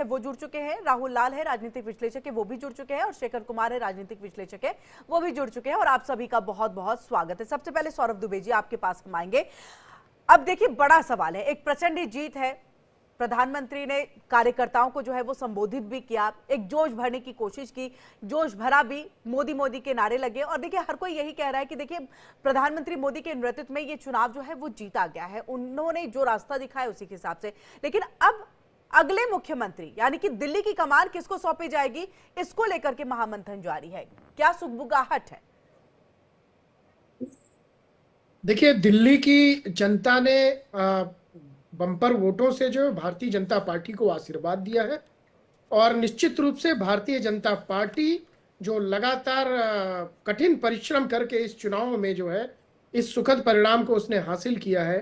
वो जुड़ चुके हैं, राहुल लाल है राजनीतिक विश्लेषक है वो भी जुड़ चुके हैं, और शेखर कुमार है राजनीतिक विश्लेषक है वो भी जुड़ चुके हैं। और आप सभी का बहुत बहुत स्वागत है। सबसे पहले सौरभ दुबे जी आपके पास हम आएंगे। अब देखिए बड़ा सवाल है, एक प्रचंड जीत है, प्रधानमंत्री ने कार्यकर्ताओं को जो है वो संबोधित भी किया, एक जोश भरने की कोशिश की, जोश भरा भी, मोदी मोदी के नारे लगे। और देखिए हर कोई यही कह रहा है कि देखिए प्रधानमंत्री मोदी के नेतृत्व में ये चुनाव जो है वो जीता गया है, उन्होंने जो रास्ता दिखाया उसी के हिसाब से। लेकिन अब अगले मुख्यमंत्री यानी कि दिल्ली की कमान किसको सौंपी जाएगी, इसको लेकर के महामंथन जारी है। क्या सुगबुगाहट है? देखिए, दिल्ली की जनता ने बम्पर वोटों से जो भारतीय जनता पार्टी को आशीर्वाद दिया है, और निश्चित रूप से भारतीय जनता पार्टी जो लगातार कठिन परिश्रम करके इस चुनाव में जो है इस सुखद परिणाम को उसने हासिल किया है।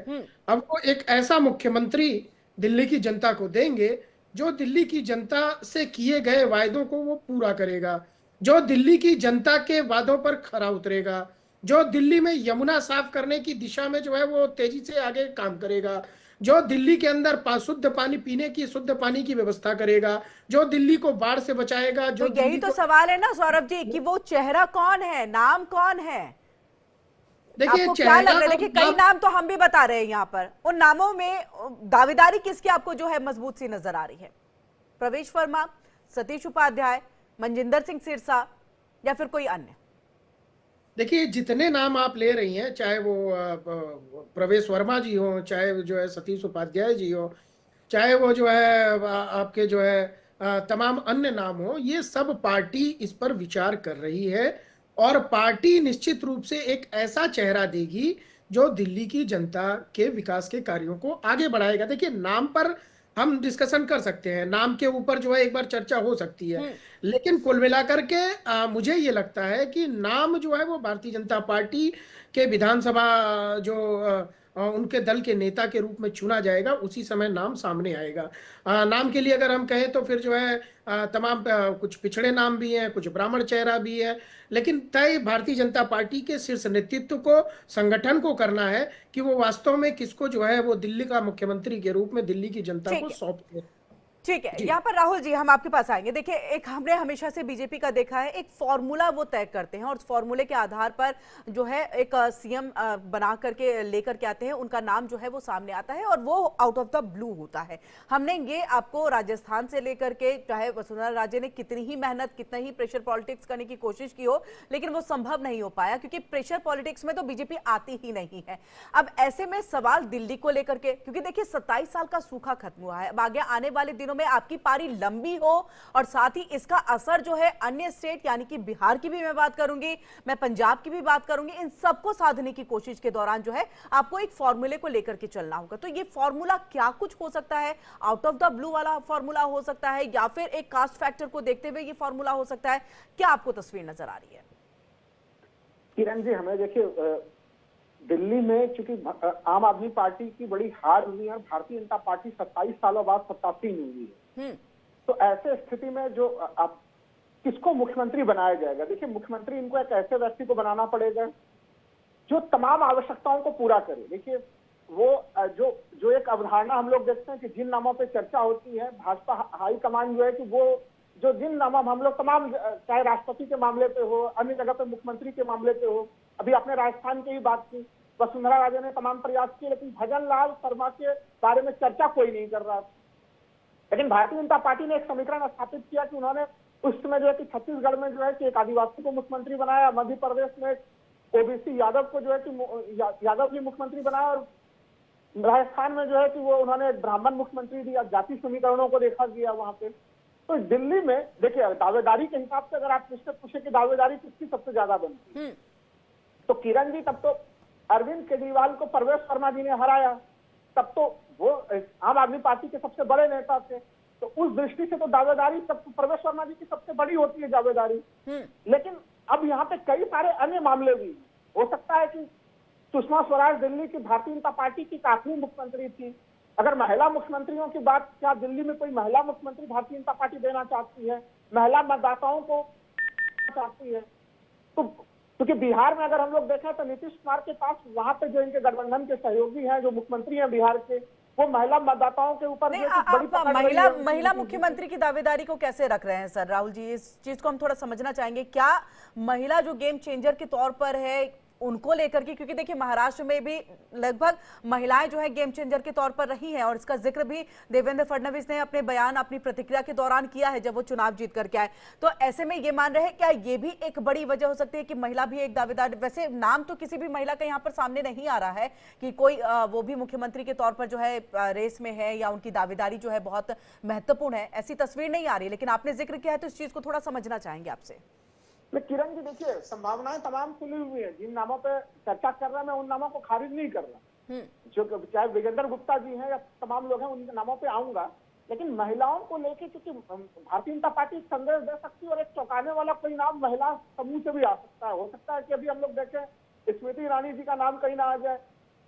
अब वो एक ऐसा मुख्यमंत्री दिल्ली की जनता को देंगे जो दिल्ली की जनता से किए गए वायदों को वो पूरा करेगा, जो दिल्ली की जनता के वादों पर खरा उतरेगा, जो दिल्ली में यमुना साफ करने की दिशा में जो है वो तेजी से आगे काम करेगा, जो दिल्ली के अंदर शुद्ध पानी पीने की शुद्ध पानी की व्यवस्था करेगा, जो दिल्ली को बाढ़ से बचाएगा, तो जो यही दिल्ली तो को। सवाल है ना सौरभ जी कि वो चेहरा कौन है, नाम कौन है? देखिए, आपको क्या लग चेहरा रहा है? और देखिए कई नाम तो हम भी बता रहे हैं यहाँ पर, उन नामों में दावेदारी किसकी आपको जो है मजबूत सी नजर आ रही है? प्रवेश वर्मा, सतीश उपाध्याय, मनजिंदर सिंह सिरसा, या फिर कोई अन्य? देखिए, जितने नाम आप ले रही हैं, चाहे वो प्रवेश वर्मा जी हो, चाहे जो है सतीश उपाध्याय जी हो, चाहे वो जो है आपके जो है तमाम अन्य नाम हो, ये सब पार्टी इस पर विचार कर रही है। और पार्टी निश्चित रूप से एक ऐसा चेहरा देगी जो दिल्ली की जनता के विकास के कार्यों को आगे बढ़ाएगा। देखिए, नाम पर हम डिस्कशन कर सकते हैं, नाम के ऊपर जो है एक बार चर्चा हो सकती है, लेकिन कुल मिलाकर के मुझे ये लगता है कि नाम जो है वो भारतीय जनता पार्टी के विधानसभा जो उनके दल के नेता के रूप में चुना जाएगा, उसी समय नाम सामने आएगा। नाम के लिए अगर हम कहें तो फिर जो है तमाम कुछ पिछड़े नाम भी हैं, कुछ ब्राह्मण चेहरा भी है, लेकिन तय भारतीय जनता पार्टी के शीर्ष नेतृत्व को, संगठन को करना है कि वो वास्तव में किसको जो है वो दिल्ली का मुख्यमंत्री के रूप में दिल्ली की जनता को ठीक है, सौंपते हैं। ठीक है। जी। यहाँ पर राहुल जी हम आपके पास आएंगे। देखिए एक हमने हमेशा से बीजेपी का देखा है, एक फॉर्मूला वो तय करते हैं और उस फॉर्मूले के आधार पर जो है एक सीएम बना करके लेकर के आते हैं, उनका नाम जो है वो सामने आता है और वो आउट ऑफ द ब्लू होता है। हमने ये आपको राजस्थान से लेकर के, चाहे वसुंधरा राजे ने कितनी ही मेहनत, कितना ही प्रेशर पॉलिटिक्स करने की कोशिश की हो, लेकिन वो संभव नहीं हो पाया क्योंकि प्रेशर पॉलिटिक्स में तो बीजेपी आती ही नहीं है। अब ऐसे में सवाल दिल्ली को लेकर के, क्योंकि देखिए 27 साल का सूखा खत्म हुआ है, अब आगे आने वाले दिनों में आपकी पारी लंबी हो और साथ ही इसका असर जो है अन्य स्टेट यानी कि बिहार की भी मैं बात करूंगी, मैं पंजाब की भी बात करूंगी, इन सबको साधने की कोशिश के दौरान जो है आपको एक फॉर्मूले को लेकर के चलना होगा। तो ये फॉर्मूला क्या कुछ हो सकता है? आउट ऑफ द ब्लू वाला फॉर्मूला हो सकता है या फिर एक कास्ट फैक्टर को देखते हुए ये फॉर्मूला हो सकता है? क्या आपको तस्वीर नजर आ रही है? किरण जी, हमें देखिए दिल्ली में चूंकि आम आदमी पार्टी की बड़ी हार हुई है और भारतीय जनता पार्टी 27 सालों बाद सत्तासीन हुई है, तो ऐसे स्थिति में जो आप किसको मुख्यमंत्री बनाया जाएगा? देखिए, मुख्यमंत्री इनको एक ऐसे व्यक्ति को बनाना पड़ेगा जो तमाम आवश्यकताओं को पूरा करे। देखिए, वो जो जो एक अवधारणा हम लोग देखते हैं कि जिन नामों पे चर्चा होती है, भाजपा हाईकमान जो है कि वो जो जिन नामों हम लोग तमाम, चाहे राष्ट्रपति के मामले पे हो, अन्य जगह पे मुख्यमंत्री के मामले पे हो, अभी आपने राजस्थान की ही बात की, वसुंधरा राजे ने तमाम प्रयास किए, लेकिन भजन लाल शर्मा के बारे में चर्चा कोई नहीं कर रहा। लेकिन भारतीय जनता पार्टी ने एक समीकरण स्थापित किया कि उन्होंने उस समय जो है कि छत्तीसगढ़ में जो है कि एक आदिवासी को मुख्यमंत्री बनाया, मध्य प्रदेश में ओबीसी यादव को जो है कि यादव जी मुख्यमंत्री बनाया, और राजस्थान में जो है कि वो उन्होंने ब्राह्मण मुख्यमंत्री दिया, जाति समीकरणों को देखा गया वहां पे। तो दिल्ली में देखिए दावेदारी के हिसाब से अगर आप मुझसे पूछे कि दावेदारी किसकी सबसे ज्यादा बनती, तो किरण जी, तब तो अरविंद केजरीवाल को प्रवेश वर्मा जी ने हराया, तब तो वो आम आदमी पार्टी के सबसे बड़े नेता थे, तो उस दृष्टि से तो दावेदारी तब तो प्रवेश वर्मा जी की सबसे बड़ी होती है दावेदारी। लेकिन अब यहाँ पे कई सारे अन्य मामले भी हो सकता है कि सुषमा स्वराज दिल्ली की भारतीय जनता पार्टी की आखिरी मुख्यमंत्री थी। अगर महिला मुख्यमंत्रियों की बात, क्या दिल्ली में कोई महिला मुख्यमंत्री भारतीय जनता पार्टी देना चाहती है, महिला मतदाताओं को चाहती है? तो क्योंकि बिहार में अगर हम लोग देखें तो नीतीश कुमार के पास वहां पे जो इनके गठबंधन के सहयोगी हैं, जो मुख्यमंत्री हैं बिहार के, वो महिला मतदाताओं के ऊपर नहीं, जो कुछ बड़ी आप पकड़ रही महिला है उनकी- महिला मुख्यमंत्री की दावेदारी को कैसे रख रहे हैं सर राहुल जी? इस चीज को हम थोड़ा समझना चाहेंगे। क्या महिला जो गेम चेंजर के तौर पर है उनको लेकर के, क्योंकि देखिए महाराष्ट्र में भी लगभग महिलाएं जो है गेम चेंजर के तौर पर रही हैं और इसका जिक्र भी देवेंद्र फडणवीस ने अपने बयान, अपनी प्रतिक्रिया के दौरान किया है जब वो चुनाव जीत करके आए। तो ऐसे में ये मान रहे हैं क्या ये भी एक बड़ी वजह हो सकती है कि महिला भी एक दावेदार, वैसे नाम तो किसी भी महिला का यहाँ पर सामने नहीं आ रहा है कि कोई वो भी मुख्यमंत्री के तौर पर जो है रेस में है या उनकी दावेदारी जो है बहुत महत्वपूर्ण है, ऐसी तस्वीर नहीं आ रही, लेकिन आपने जिक्र किया है तो इस चीज को थोड़ा समझना चाहेंगे आपसे। किरण जी देखिए, संभावनाएं तमाम खुली हुई है। जिन नामों पे चर्चा कर रहा है मैं उन नामों को खारिज नहीं कर रहा, जो चाहे विजेंद्र गुप्ता जी हैं या तमाम लोग हैं, उन नामों पे आऊंगा। लेकिन महिलाओं को लेके क्योंकि भारतीय जनता पार्टी संदेश दे सकती है और एक चौंकाने वाला कोई नाम महिला समूह से भी आ सकता है। हो सकता है कि अभी हम लोग देखें स्मृति ईरानी जी का नाम कहीं ना आ जाए,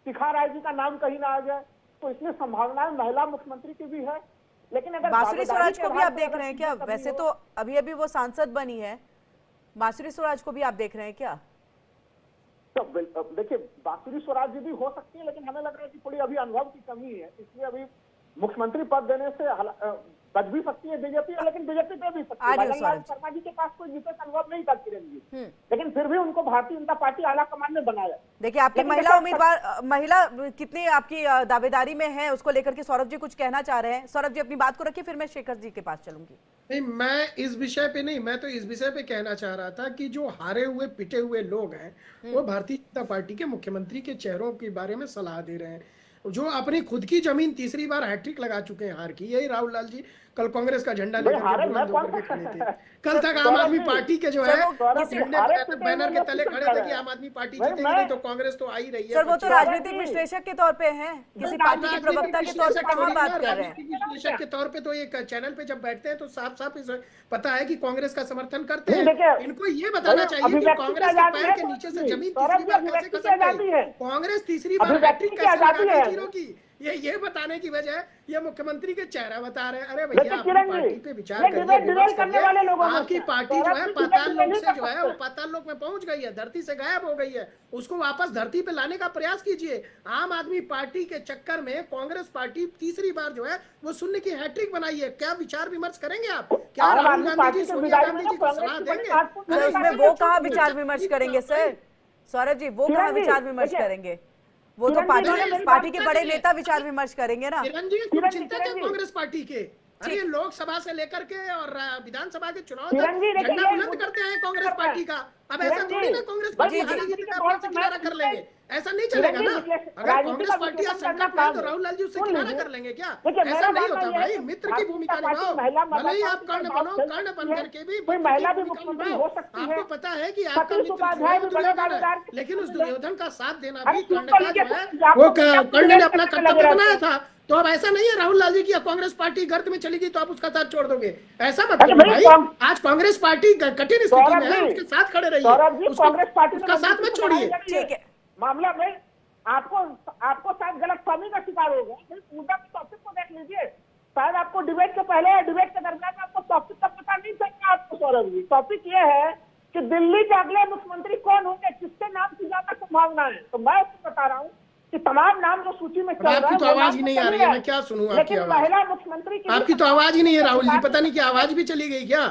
शिखा राय जी का नाम कहीं ना आ जाए, तो इसलिए संभावनाएं महिला मुख्यमंत्री की भी है। लेकिन अगर बांसुरी स्वराज को भी आप देख रहे हैं क्या? दावेदारी वैसे तो अभी अभी वो सांसद बनी है, बांसुरी स्वराज को भी आप देख रहे हैं क्या? तो देखिए, बांसुरी स्वराज जी भी हो सकती है, लेकिन हमें लग रहा है कि थोड़ी अभी अनुभव की कमी है, इसलिए अभी मुख्यमंत्री पद देने से बच भी सकती है बीजेपी, लेकिन बीजेपी पे भी सकती है। भजनलाल शर्मा जी के पास कोई विशेष अनुभव नहीं था किरण जी, लेकिन फिर भी उनको भारतीय जनता पार्टी आला कमान ने बनाया। देखिए आपकी महिला उम्मीदवार, महिला कितनी आपकी दावेदारी में है उसको लेकर के सौरभ जी कुछ कहना चाह रहे हैं। सौरभ जी अपनी बात को रखिए, फिर मैं शेखर जी के पास चलूंगी। नहीं, मैं इस विषय पे नहीं, मैं तो इस विषय पे कहना चाह रहा था कि जो हारे हुए पिटे हुए लोग हैं वो भारतीय जनता पार्टी के मुख्यमंत्री के चेहरों के बारे में सलाह दे रहे हैं, जो अपनी खुद की जमीन तीसरी बार हैट्रिक लगा चुके हैं हार की। यही राहुल लाल जी कल कांग्रेस का झंडा लेकर के बुलंद होकर के खड़े थे। कल तक आम आदमी पार्टी के जो है बैनर के तले खड़े थे कि आम आदमी पार्टी जीतेगी, नहीं तो कांग्रेस तो आ ही रही है। सर वो तो राजनीतिक विश्लेषक के तौर पे हैं, किसी पार्टी के प्रवक्ता के तौर पे कहां बात कर रहे हैं? विश्लेषक के तौर पे तो एक चैनल पे जब बैठते हैं तो साफ साफ पता है कि कांग्रेस का समर्थन करते हैं। इनको ये बताना चाहिए कि कांग्रेस के पैर के नीचे से जमीन तीसरी बार कैसे खसक गई, कांग्रेस तीसरी बार हैट्रिक कैसे लगा दी जीरो की, ये बताने की वजह ये मुख्यमंत्री के चेहरा बता रहे हैं। अरे भैया अपनी पार्टी पे विचार करिए, विमर्श करिए। आपकी पार्टी जो है पाताल लोक से जो है वो पाताल लोक में पहुंच गई है, धरती से गायब हो गई है, उसको वापस धरती पे लाने का प्रयास कीजिए। आम आदमी पार्टी के चक्कर में कांग्रेस पार्टी तीसरी बार जो है वो शून्य की हैट्रिक बनाई है। क्या विचार विमर्श करेंगे आप? क्या राहुल गांधी जी, सोनिया गांधी जी को सलाह देंगे? उसमें वो कहाँ विचार विमर्श करेंगे सर? सौरभ जी वो कहाँ विचार विमर्श करेंगे? वो तो पार्टी के बड़े नेता विचार विमर्श करेंगे ना। चिंता क्या कांग्रेस पार्टी के? अरे लोकसभा से लेकर के और विधानसभा के चुनाव तक झंडा बुलंद करते हैं कांग्रेस पार्टी का। अब ऐसा थोड़ी ना कांग्रेस पार्टी हारेगी तो किनारा कर लेंगे, ऐसा नहीं चलेगा ना। अगर कांग्रेस पार्टी आज संकट में है तो राहुल लाल जी उससे किनारा कर लेंगे क्या? ऐसा नहीं होता भाई, मित्र की भूमिका निभाओ, भले ही आप कर्ण बनो, कर्ण बन करके भी महिला भी मुख्यमंत्री हो सकती है। आपको पता है कि आपका मित्र दुर्योधन है, लेकिन उस दुर्योधन का साथ देना भी कर्ण का जो है वो कर्ण ने अपना कर्तव्य बनाया था। तो अब ऐसा नहीं है राहुल लाल जी की कांग्रेस पार्टी गर्त में चली गई तो आप उसका साथ छोड़ दोगे, ऐसा मत करो भाई। आज कांग्रेस पार्टी कठिन स्थिति में है, उसके साथ खड़े रहिए, कांग्रेस पार्टी उसका साथ मत छोड़िए। ठीक है, मामला में आपको शायद गलतफहमी का शिकार हो गया। मुद्दा टॉपिक को देख लीजिए, शायद आपको डिबेट के पहले या डिबेट के दरमियान आपको टॉपिक का पता नहीं चलेगा। आपको सौरभ जी, टॉपिक ये है कि दिल्ली के अगले मुख्यमंत्री कौन होंगे, किसके नाम की ज्यादा संभावना है। तो मैं आपको बता रहा हूँ कि तमाम नाम जो सूची में चल रहा है, आपकी तो आवाज ही नहीं आ रही है, मैं क्या सुनूं आपकी आवाज? महिला मुख्यमंत्री की आपकी तो आवाज ही नहीं है राहुल जी, पता नहीं कि आवाज भी चली गई क्या?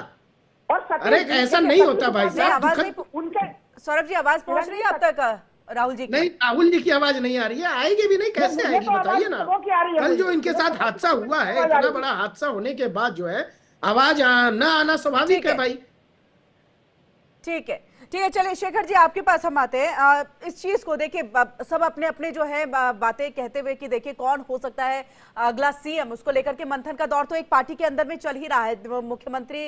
अरे ऐसा नहीं होता भाई साहब। उनके सौरभ जी आवाज पहुंच रही है अब तक राहुल जी की? नहीं, राहुल जी की आवाज नहीं आ रही है, आएगी भी नहीं, कैसे आएगी बताइए ना। कल जो इनके साथ हादसा हुआ है, इतना बड़ा हादसा होने के बाद जो है आवाज न आना स्वाभाविक है भाई। ठीक है, ठीक है, चलिए शेखर जी आपके पास हम आते हैं। इस चीज को देखिए, सब अपने अपने जो है बातें कहते हुए कि देखिए कौन हो सकता है अगला सीएम, उसको लेकर के मंथन का दौर तो एक पार्टी के अंदर में चल ही रहा है। मुख्यमंत्री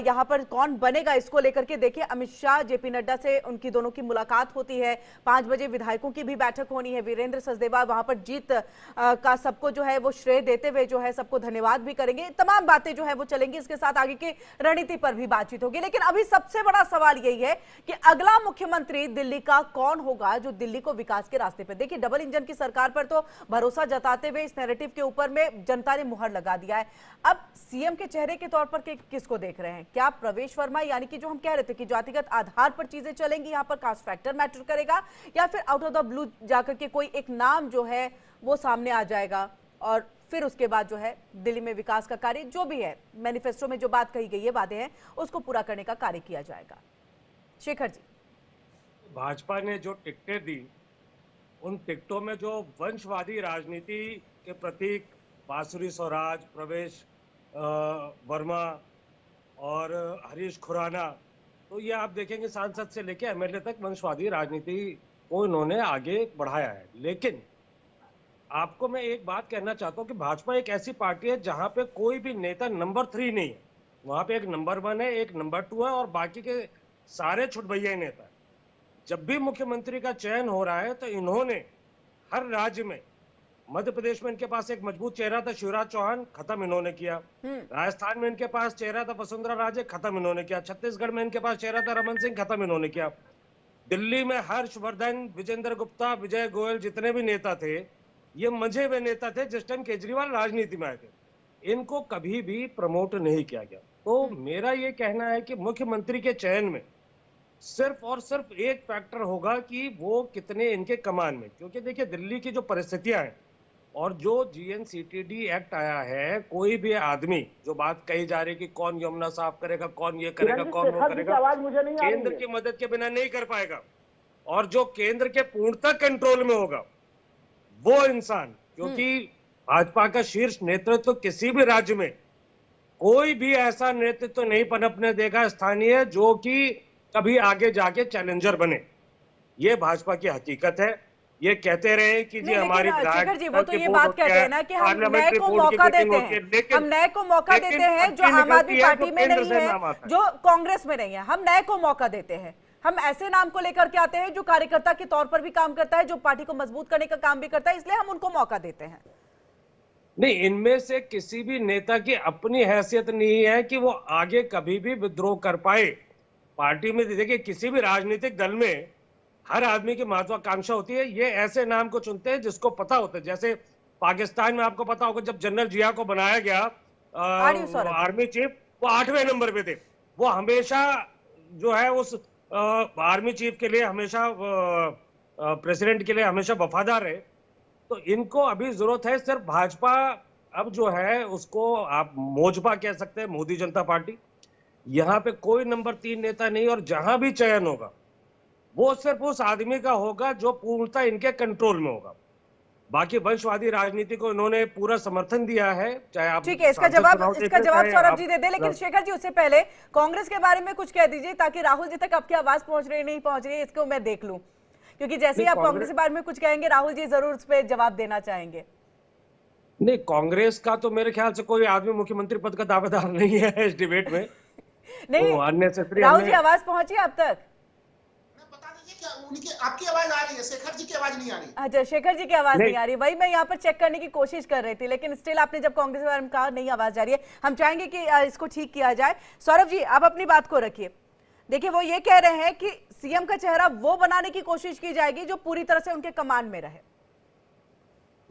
यहाँ पर कौन बनेगा इसको लेकर के देखिए अमित शाह, जेपी नड्डा से उनकी दोनों की मुलाकात होती है। 5 बजे विधायकों की भी बैठक होनी है। वीरेंद्र सचदेवा वहां पर जीत का सबको जो है वो श्रेय देते हुए जो है सबको धन्यवाद भी करेंगे। तमाम बातें जो है वो चलेंगी, इसके साथ आगे की रणनीति पर भी बातचीत होगी। लेकिन अभी सबसे बड़ा सवाल यही है कि अगला मुख्यमंत्री दिल्ली का कौन होगा जो दिल्ली को विकास के रास्ते पर, देखिए डबल इंजन की सरकार पर तो भरोसा जताते हुए इस नैरेटिव के ऊपर में जनता ने मुहर लगा दिया है। अब सीएम के चेहरे के तौर पर किसको देख रहे हैं? क्या प्रवेश वर्मा, यानी कि जो हम कह रहे थे कि जातिगत आधार पर चीजें चलेंगी, यहां पर कास्ट फैक्टर मैटर करेगा, या फिर आउट ऑफ द ब्लू जाकर के कोई एक नाम जो है वो सामने आ जाएगा और फिर उसके बाद जो है दिल्ली में विकास का कार्य जो भी है, मैनिफेस्टो में जो बात कही गई है, वादे हैं, उसको पूरा करने का कार्य किया जाएगा। शेखर जी, भाजपा ने जो टिकटें दी, उन टिकटों में जो वंशवादी राजनीति के प्रतीक बांसुरी स्वराज, प्रवेश वर्मा और हरीश खुराना, तो ये आप देखेंगे सांसद से लेकर एमएलए तक वंशवादी राजनीति को इन्होंने आगे बढ़ाया है। लेकिन आपको मैं एक बात कहना चाहता हूं कि भाजपा एक ऐसी पार्टी है जहां पे कोई भी नेता नंबर 3 नहीं है। वहां पे एक नंबर 1 है, एक नंबर 2 है और बाकी के सारे छुटभैया नेता है। जब भी मुख्यमंत्री का चयन हो रहा है तो इन्होंने हर राज्य में, मध्य प्रदेश में इनके पास एक मजबूत चेहरा था शिवराज चौहान, खत्म इन्होंने किया। राजस्थान में इनके पास चेहरा था वसुंधरा राजे, खत्म इन्होंने किया। छत्तीसगढ़ में इनके पास चेहरा था रमन सिंह, खत्म इन्होंने किया। दिल्ली में हर्षवर्धन, विजेंद्र गुप्ता, विजय गोयल, जितने भी नेता थे, ये मंझे हुए नेता थे जिस टाइम केजरीवाल राजनीति में आए थे। इनको कभी भी प्रमोट नहीं किया गया। तो मेरा ये कहना है कि मुख्यमंत्री के चयन में सिर्फ और सिर्फ एक फैक्टर होगा कि वो कितने इनके कमान में, क्योंकि देखिए दिल्ली की जो परिस्थितियां हैं और जो जीएनसीटीडी एक्ट आया है, कोई भी आदमी, जो बात कही जा रही है कि कौन यमुना साफ करेगा, कौन ये करेगा, कौन वो करेगा, केंद्र की मदद के बिना नहीं कर पाएगा। और जो केंद्र के पूर्णतः कंट्रोल में होगा वो इंसान, क्योंकि भाजपा का शीर्ष नेतृत्व किसी भी राज्य में कोई भी ऐसा नेतृत्व नहीं पनपने देगा स्थानीय जो कि कभी आगे जाके चैलेंजर बने। ये भाजपा की हकीकत है। ये कहते रहे कि जी हमारी शेखर जी, वो तो ये बात कहते हैं ना कि हम नए को मौका देते हैं, हम नए को मौका देते हैं जो आम आदमी पार्टी में नहीं है, जो कांग्रेस में नहीं है, हम नए को मौका देते हैं। हम ऐसे नाम को लेकर के आते हैं जो कार्यकर्ता के तौर पर भी काम करता है, जो पार्टी को मजबूत करने का काम भी करता है, इसलिए हम उनको मौका देते हैं। नहीं, इनमें से किसी भी नेता की अपनी हैसियत नहीं है कि वो आगे कभी भी विद्रोह कर पाए। पार्टी में देखिए किसी भी राजनीतिक दल में हर आदमी की महत्वाकांक्षा होती है। ये ऐसे नाम को चुनते हैं जिसको पता होता है। जैसे पाकिस्तान में आपको पता होगा जब जनरल जिया को बनाया गया आर्मी चीफ, वो 8वें नंबर पे थे। वो हमेशा जो है उस आर्मी चीफ के लिए हमेशा प्रेसिडेंट के लिए हमेशा वफादार रहे। तो इनको अभी जरूरत है सिर्फ भाजपा, अब जो है उसको आप मोजपा कह सकते हैं, मोदी जनता पार्टी। यहाँ पे कोई नंबर 3 नेता नहीं, और जहां भी चयन होगा वो सिर्फ उस आदमी का होगा जो पूर्णतः इनके कंट्रोल में होगा। बाकी वंशवादी राजनीति को इन्होंने पूरा समर्थन दिया है। चाहे आप ठीक है, इसका जवाब सौरभ जी दे दे, लेकिन शेखर जी उससे पहले कांग्रेस के बारे में कुछ कह दीजिए ताकि राहुल जी तक आपकी आवाज पहुंच रही नहीं पहुंच रही है इसको मैं देख लूं, क्योंकि जैसे ही आप कांग्रेस के बारे में कुछ कहेंगे राहुल जी जरूर उस पर जवाब देना चाहेंगे। नहीं, कांग्रेस का तो मेरे ख्याल से कोई आदमी मुख्यमंत्री पद का दावेदार नहीं है इस डिबेट में। नहीं, राहुल जी आवाज पहुंची आप तक? उनकी आपकी आवाज आ रही है, शेखर जी की आवाज नहीं आ रही। अच्छा, शेखर जी की आवाज नहीं आ रही, वही मैं यहाँ पर चेक करने की कोशिश कर रही थी, लेकिन स्टिल आपने जब कांग्रेस के बारे में कहा नहीं आवाज आ रही है, हम चाहेंगे कि इसको ठीक किया जाए। सौरभ जी, आप अपनी बात को रखिए। देखिए, वो ये कह रहे हैं कि सीएम का चेहरा वो बनाने की कोशिश की जाएगी जो पूरी तरह से उनके कमांड में रहे।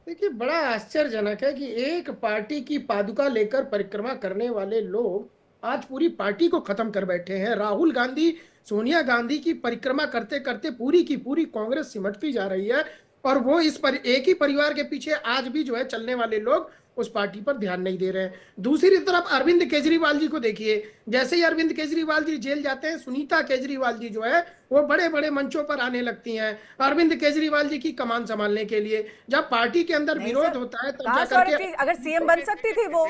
देखिए, बड़ा आश्चर्यजनक है कि एक पार्टी की पादुका लेकर परिक्रमा करने वाले लोग आज पूरी पार्टी को खत्म कर बैठे हैं। राहुल गांधी, सोनिया गांधी की परिक्रमा करते करते पूरी की पूरी कांग्रेस सिमटती जा रही है, और वो एक ही परिवार के पीछे आज भी जो है चलने वाले लोग उस पार्टी पर ध्यान नहीं दे रहे हैं। दूसरी तरफ अरविंद केजरीवाल जी को देखिए, जैसे ही अरविंद केजरीवाल जी जेल जाते हैं, सुनीता केजरीवाल जी जो है वो बड़े बड़े मंचों पर आने लगती हैं अरविंद केजरीवाल जी की कमान संभालने के लिए। जब पार्टी के अंदर विरोध होता है तब जाकर के, अगर सीएम बन सकती थी वो,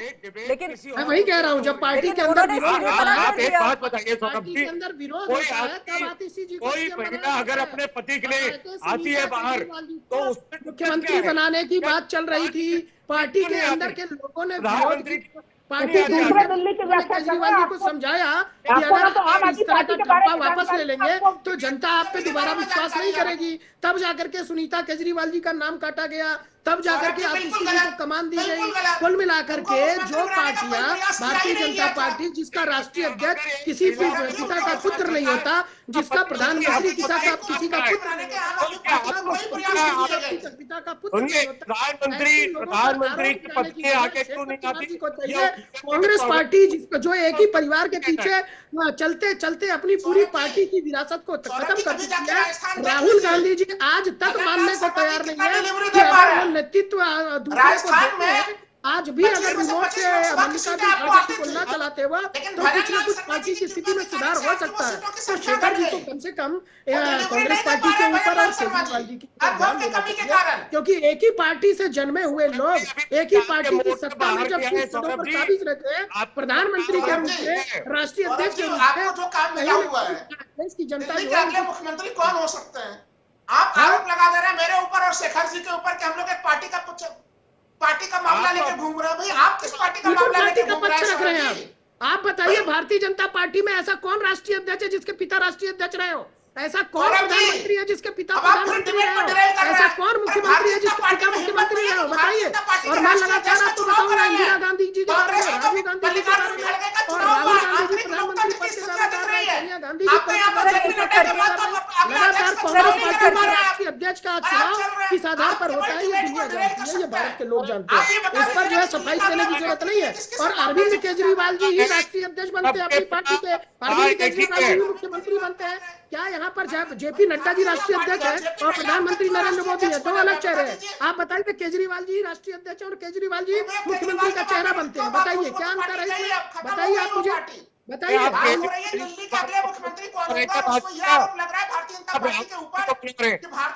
लेकिन मैं वही कह रहा हूँ, जब पार्टी के अंदर विरोध होता है तब आतिशी जी कोई महिला अगर अपने पति के लिए आती है बाहर तो मुख्यमंत्री बनाने की बात चल रही थी। पार्टी के अंदर के लोगों ने विरोध, पार्टी के केजरीवाल जी को समझाया कि अगर इस तरह का ठप्पा वापस ले लेंगे तो जनता आप पे दोबारा विश्वास नहीं करेगी। तब जाकर के सुनीता केजरीवाल जी का नाम काटा गया, तब जाकर के आतिशी जी को कमान दी गई। कुल मिलाकर के जो पार्टियां, भारतीय जनता पार्टी जिसका राष्ट्रीय अध्यक्ष किसी पिता का पुत्र नहीं होता, जिसका प्रधानमंत्री किसी का पुत्र नहीं होता, पिता का पुत्र नहीं होता, प्रधानमंत्री की पत्नी आगे क्यों नहीं आती को चाहिए। कांग्रेस पार्टी जो एक ही परिवार के पीछे चलते चलते अपनी पूरी पार्टी की विरासत को खत्म कर चुकी है। राहुल गांधी जी आज तक मानने को तैयार नहीं है कि अगर वो नेतृत्व दूसरे को राजस्थान देते में हैं। आज भी अगर रिमोट से मल्लिकार्जुन खड़गे को ना चलाते हुआ तो कुछ न कुछ पार्टी की स्थिति में सुधार हो सकता है। तो शेखर जी को कम से कम कांग्रेस पार्टी के ऊपर और केजरीवाल जी की ध्यान देना चाहिए, क्योंकि एक ही पार्टी से जन्मे हुए लोग एक ही पार्टी की सत्ता में जब शीर्ष पदों पर काबिज रहते हैं, प्रधानमंत्री के रूप में, राष्ट्रीय अध्यक्ष के रूप में, देश की जनता अगले मुख्यमंत्री कौन हो सकते हैं? आप आरोप लगा दे रहे हैं मेरे ऊपर और शेखर जी के ऊपर कि हम लोग एक पार्टी का मामला लेकर घूम रहे हैं। भाई आप किस पार्टी का मामला लेकर घूम रहे हैं? आप बताइए, भारतीय जनता पार्टी में ऐसा कौन राष्ट्रीय अध्यक्ष है जिसके पिता राष्ट्रीय अध्यक्ष रहे हो? ऐसा कौन प्रधानमंत्री है जिसके पिता प्रधानमंत्री रहे हो? ऐसा कौन मुख्यमंत्री है जिसके पिता मुख्यमंत्री रहे हो? बताइए। और मैं लगातार आपको बताऊंगा इंदिरा गांधी जी के बारे में, राजीव गांधी जी के बारे में, और राहुल गांधी जी प्रधानमंत्री पद के दावेदार रहे, सोनिया गांधी जी लगातार कांग्रेस पार्टी में राष्ट्रीय अध्यक्ष का चुनाव किस आधार पर होता है ये दुनिया जानती है, ये भारत के लोग जानते हैं। इस पर जो है सफाई देने की जरूरत नहीं है। और अरविंद केजरीवाल जी ही राष्ट्रीय अध्यक्ष बनते हैं अपनी पार्टी के, अरविंद केजरीवाल जी मुख्यमंत्री बनते हैं क्या? यहाँ पर जेपी नड्डा जी राष्ट्रीय अध्यक्ष है और प्रधानमंत्री नरेंद्र मोदी है, दो अलग चेहरे हैं। आप बताइए केजरीवाल जी राष्ट्रीय अध्यक्ष और केजरीवाल जी मुख्यमंत्री का चेहरा बनते हैं, बताइए क्या अंतर है इसमें? बताइए आप मुझे, बताइए।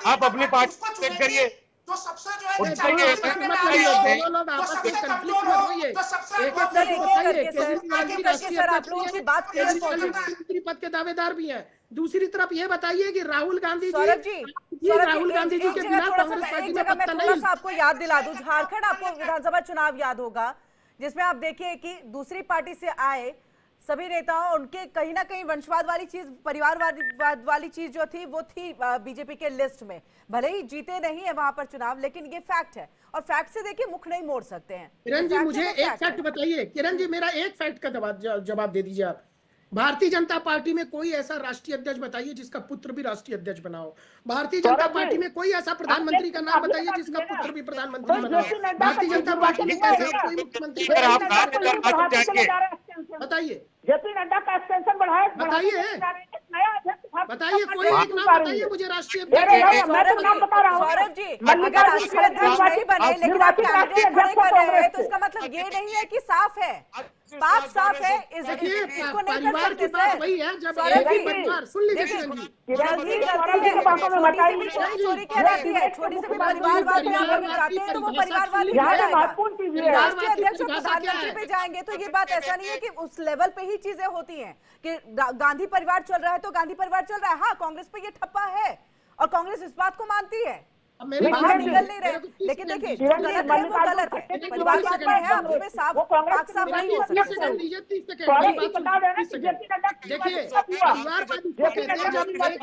आप अपनी पार्टी चेक करिए, मुख्यमंत्री पद के दावेदार भी हैं। दूसरी तरफ ये बताइए कि राहुल गांधी जी के बिना कांग्रेस पार्टी में पत्ता नहीं। आपको याद दिला दूं, झारखंड आपको विधानसभा चुनाव याद होगा जिसमें आप देखिए कि दूसरी पार्टी से आए सभी नेताओं, उनके कहीं ना कहीं वंशवाद वाली चीज, परिवारवाद वाली चीज जो थी वो थी बीजेपी के लिस्ट में। भले ही जीते नहीं है वहां पर चुनाव, लेकिन ये फैक्ट है और फैक्ट से देखिए मुख नहीं मोड़ सकते हैं। किरण जी मुझे एक फैक्ट बताइए, किरण जी मेरा एक फैक्ट का जवाब दे दीजिए आप। भारतीय जनता पार्टी में कोई ऐसा राष्ट्रीय अध्यक्ष बताइए जिसका पुत्र भी राष्ट्रीय अध्यक्ष बना हो। भारतीय जनता पार्टी में कोई ऐसा प्रधानमंत्री का नाम बताइए जिसका पुत्र भी प्रधानमंत्री बना हो। भारतीय जनता पार्टी में ऐसा कोई मुख्यमंत्री बताइए, जेपी नड्डा का एक्सटेंशन बढ़ाया, बताइए कोई एक नाम बताइए मुझे राष्ट्रीय अध्यक्ष। मैं तो नाम बता रहा हूँ सौरभ जी, अगर राष्ट्रीय अध्यक्ष नहीं बने लेकिन आप कैंडिडेट खड़े कर रहे हैं तो इसका मतलब ये नहीं है कि साफ है, बात साफ है। इसको नहीं कर सकते सर। वही है जब परिवार सुन लीजिए जल्दी चोरी क्या रहती है, छोटी से भी परिवारवाद में अगर जाते हैं तो वो परिवारवाद ही रहेगा। राष्ट्रीय अध्यक्ष और प्रधानमंत्री पे जाएंगे तो ये बात ऐसा नहीं है कि उस लेवल पे ही चीजें होती हैं कि गांधी परिवार चल रहा है तो गांधी परिवार चल रहा है। हाँ, कांग्रेस पे ये ठप्पा है और कांग्रेस इस बात को मानती है, बाहर निकल नहीं रहे। लेकिन देखिए जो गलत है वो गलत है, परिवारवाद में है, आप उसमें साफ नहीं हो सकते। देखिए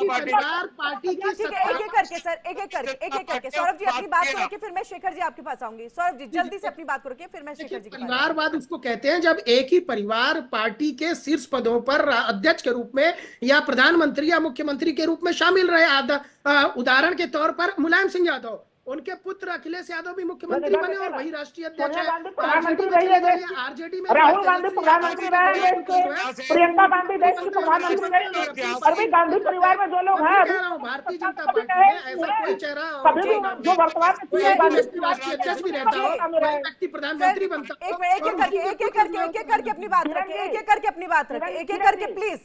परिवार पार्टी की एक एक करके सौरभ जी अपनी बात को रखिए, फिर मैं शेखर जी आपके पास आऊंगी। सौरभ जी जल्दी से अपनी बात को रखिए, फिर मैं शेखर जी। परिवारवाद उसको कहते हैं जब एक ही परिवार पार्टी के शीर्ष पदों पर अध्यक्ष के रूप में या प्रधानमंत्री या मुख्यमंत्री के रूप में शामिल रहे। उदाहरण के तौर पर मुलायम सिंह यादव, उनके पुत्र अखिलेश यादव भी मुख्यमंत्री बने और वही राष्ट्रीय अध्यक्ष है। आरजेडी में राहुल गांधी प्रधानमंत्री रहे, प्रियंका गांधी देश की प्रधानमंत्री रही, और भी गांधी परिवार में जो लोग हैं भारतीय जनता पार्टी में ऐसा कोई चेहरा जो वर्तमान में राष्ट्रीय अध्यक्ष भी रहता हो, व्यक्ति प्रधानमंत्री बनता। एक एक करके अपनी बात रखें, एक एक करके अपनी बात रखें, एक एक करके प्लीज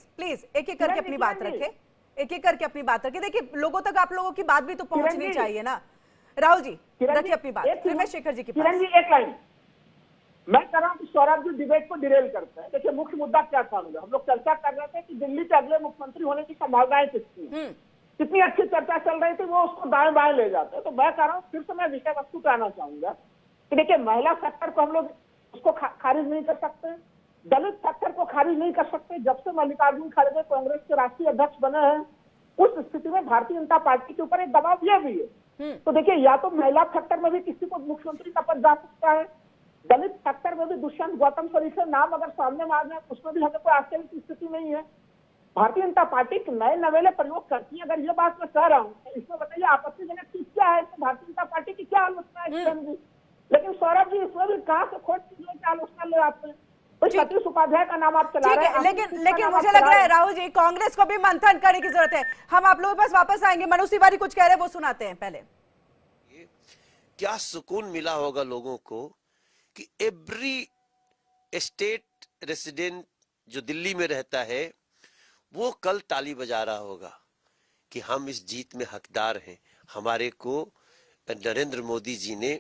एक एक करके अपनी बात रखें, एक एक करके अपनी बात रखें। देखिए लोगों तक आप लोगों की बात भी तो पहुंचनी चाहिए ना। राहुल जी रखिए अपनी बात, फिर मैं शेखर जी की किरण जी एक लाइन मैं कह रहा हूँ कि सौरभ जी डिबेट को डिरेल करते हैं। देखिए मुख्य मुद्दा क्या था, हम लोग चर्चा कर रहे थे कि दिल्ली के अगले मुख्यमंत्री होने की संभावनाएं कितनी अच्छी चर्चा चल रही थी, वो उसको दाएं बाएं ले जाते हैं। तो मैं कह रहा हूँ फिर से मैं विषय वस्तु पे आना चाहूंगा कि देखिए महिला सेक्टर को हम लोग उसको खारिज नहीं कर सकते, दलित सेक्टर को खारिज नहीं कर सकते। जब से मल्लिकार्जुन खड़गे कांग्रेस के राष्ट्रीय अध्यक्ष बने हैं उस स्थिति में भारतीय जनता पार्टी के ऊपर एक दबाव यह भी है। तो देखिए या तो महिला सेक्टर में भी किसी को मुख्यमंत्री का पद जा सकता है, दलित सेक्टर में भी दुष्यंत गौतम सरीखे नाम अगर सामने आ जाए उसमें भी हमें कोई आश्चर्य की स्थिति नहीं है। भारतीय जनता पार्टी नए नवेले प्रयोग करती है। अगर ये बात मैं कह रहा हूँ इसमें बताइए आपत्तिजनक चीज क्या है, इसमें भारतीय जनता पार्टी की क्या आलोचना है जी? लेकिन सौरभ जी इसमें भी कहाँ से खोज की आलोचना ले आते हैं? सतीश उपाध्याय का नाम आप चला रहे हैं। लेकिन मुझे लग रहा है राहुल जी कांग्रेस को भी मंथन करने की जरूरत है। हम आप लोगों के पास वापस आएंगे, मनोज तिवारी कुछ कह रहे हैं वो सुनाते हैं पहले। क्या सुकून मिला होगा लोगों को कि एवरी स्टेट रेसिडेंट जो दिल्ली में रहता है वो कल ताली बजा रहा होगा कि हम इस जीत में हकदार हैं। हमारे को नरेंद्र मोदी जी ने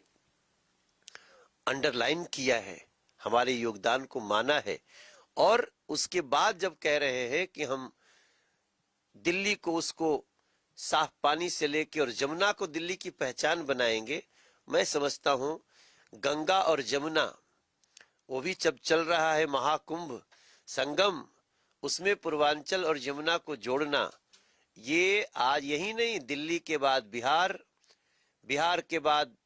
अंडरलाइन किया है, हमारे योगदान को माना है। और उसके बाद जब कह रहे हैं कि हम दिल्ली को उसको साफ पानी से लेके और जमुना को दिल्ली की पहचान बनाएंगे, मैं समझता हूं गंगा और जमुना वो भी जब चल रहा है महाकुंभ संगम, उसमें पूर्वांचल और यमुना को जोड़ना, ये आज यही नहीं, दिल्ली के बाद बिहार, बिहार के बाद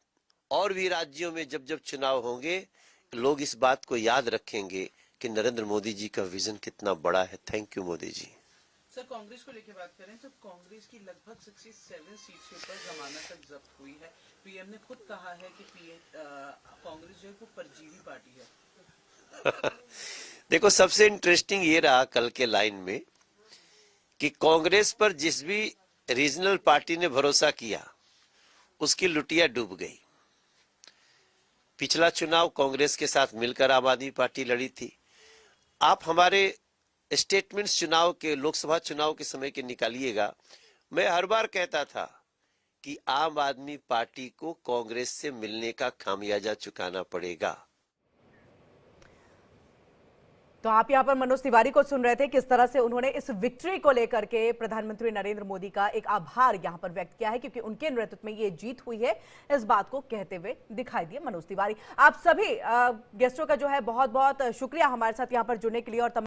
और भी राज्यों में जब जब चुनाव होंगे लोग इस बात को याद रखेंगे कि नरेंद्र मोदी जी का विजन कितना बड़ा है। Thank you Modi ji. Sir, Congress को लेकर बात करें तो कांग्रेस की लगभग 67 सीट के ऊपर जमानत तक जब्त हुई है। पीएम ने खुद कहा है कि कांग्रेस जो है वो परजीवी पार्टी है। देखो, सबसे इंटरेस्टिंग ये रहा कल के लाइन में कि कांग्रेस पर जिस भी रीजनल पार्टी ने भरोसा किया उसकी लुटिया डूब गई। पिछला चुनाव कांग्रेस के साथ मिलकर आम आदमी पार्टी लड़ी थी। आप हमारे स्टेटमेंट्स चुनाव के, लोकसभा चुनाव के समय के निकालिएगा। मैं हर बार कहता था कि आम आदमी पार्टी को कांग्रेस से मिलने का खामियाजा चुकाना पड़ेगा। तो आप यहाँ पर मनोज तिवारी को सुन रहे थे, किस तरह से उन्होंने इस विक्ट्री को लेकर के प्रधानमंत्री नरेंद्र मोदी का एक आभार यहाँ पर व्यक्त किया है, क्योंकि उनके नेतृत्व में ये जीत हुई है, इस बात को कहते हुए दिखाई दिए मनोज तिवारी। आप सभी गेस्टों का जो है बहुत बहुत शुक्रिया हमारे साथ यहाँ पर जुड़ने के लिए और